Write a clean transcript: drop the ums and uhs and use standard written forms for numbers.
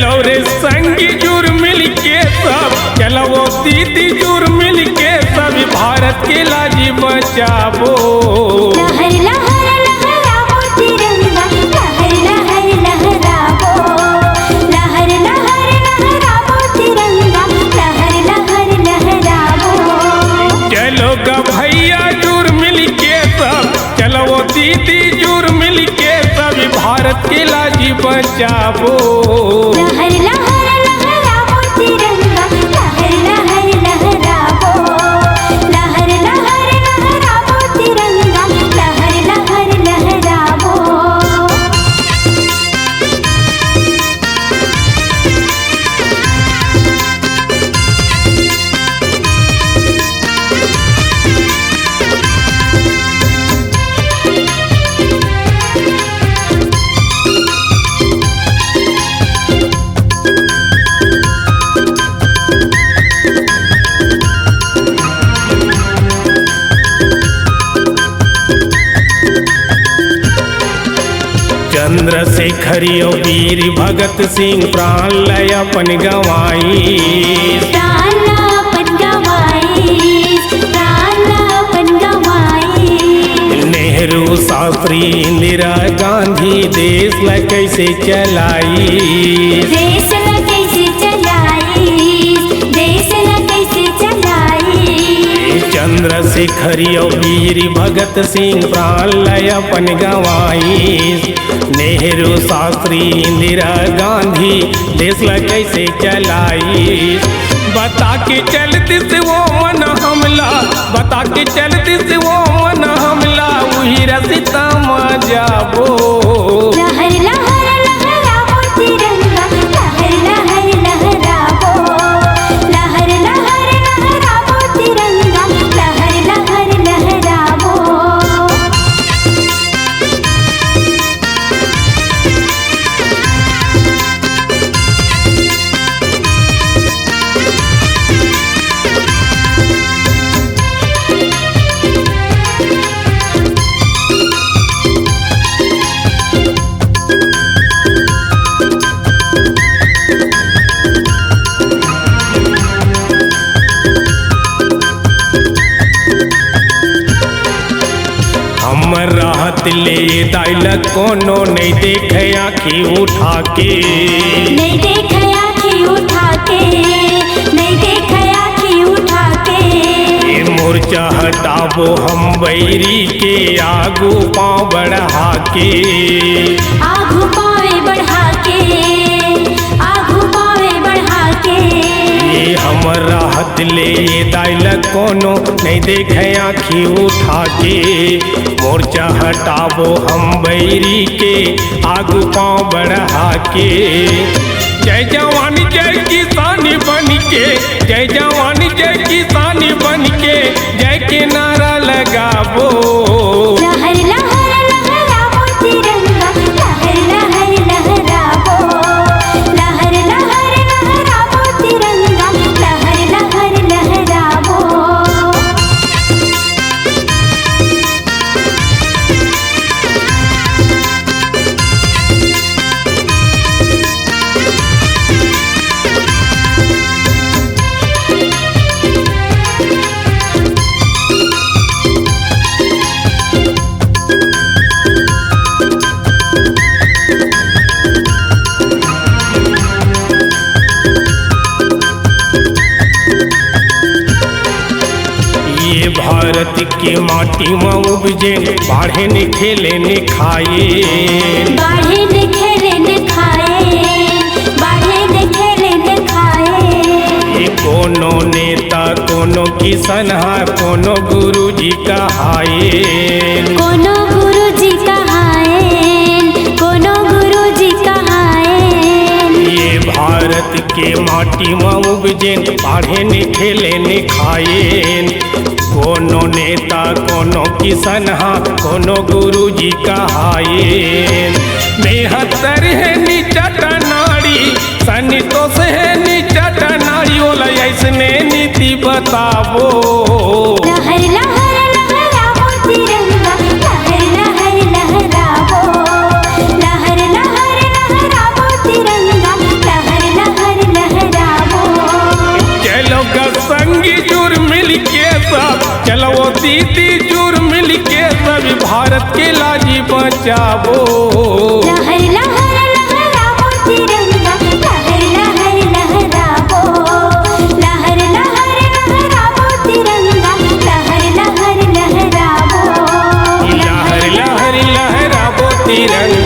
चलो रे संगी जुर मिल के सब, चलो वो दीदी जुर मिल के सब भारत के लाजी बचाबो। लहर लहर लहराबो तिरंगा, लहर लहर लहराबो, लहर लहर लहराबो तिरंगा, लहर लहर लहराबो। चलो गा भैया जुर मिल के सब, चलो वो दीदी जुर मिल के सब भारत के लाजी बचाबो। लहर लहर लहराबो तिरंगा, लहर लहर लहराबो, लहर लहर लहराबो तिरंगा, लहर लहर लहराबो। चंद्रशेखर वीर भगत सिंह प्राण लय अपन गवाई, प्राण अपन गवाई, प्राण अपन गवाई। नेहरू शास्त्री इंदिरा गांधी देश ला कैसे चलाई, देश ला कैसे चलाई, देश ला कैसे चलाई। चंद्रशेखर वीर भगत सिंह प्राण लय अपन गवाई, नेहरू शास्त्री इंदिरा गांधी देश ला कैसे चलाई। बता के चलती से वो मन हमला, बता के चलती से वो मन हमला, वही रसिता जाबो। लहर लहर लहराबो तिरंगा, लहर लहर लहराबो, लहर लहर लहराबो तिरंगा, लहर लहर लहराबो। हमर राहत ले दाइल कोनो नहीं देखे आँखी उठा के, नहीं देखा आँखी उठा के, नहीं देखा आँखी उठा के। ये मोर्चा हटाबो हम बैरी के आगू पाँव बढ़ा के, आगू पावे बढ़ा के, आगू पावे बढ़ा के। ये हमर राहत ले दाइल कोनो नहीं देखे आँखी उठा के, मोर्चा हटाबो हम बैरी के आगू पाँव बढ़ा के। जय जवान जय किसानी बन के, जय जवान जय किसानी बन के, जय के नारा लगाबो। लहर लहर लहराबो तिरंगा, लहर लहर लहराबो, लहर लहर लहराबो तिरंगा, लहर लहर लहराबो। ये भारत के माटी में उपजे बाढ़े ने खेले ने खाए, बाढ़े ने खेले ने खाए, बाढ़े ने खेले ने खाए। ये कोनो नेता कोनो किसान है कोनो गुरु जी कहाए, कोनो गुरु जी कहाएन, कोनो गुरु जी कहाएन। ये भारत के माटी में उपजे बाढ़े ने खेले ने खाए। कोनो नेता कोनो किसान हा कोनो गुरु जी कहाए। बेहतर है निचट नारी सनितोष है निचट नारी ओला ऐसने नीति बताबो। लहर लहर लहराबो तिरंगा, लहर लहर लहराबो, लहर लहर लहराबो तिरंगा, लहर लहराबो लहर लहर लहराबो तिरंगा लहर लहर लहराबो लहर लहर लहराबो तिरंगा लहर लहर लहराबो लहर लहर लहराबो तिरंगा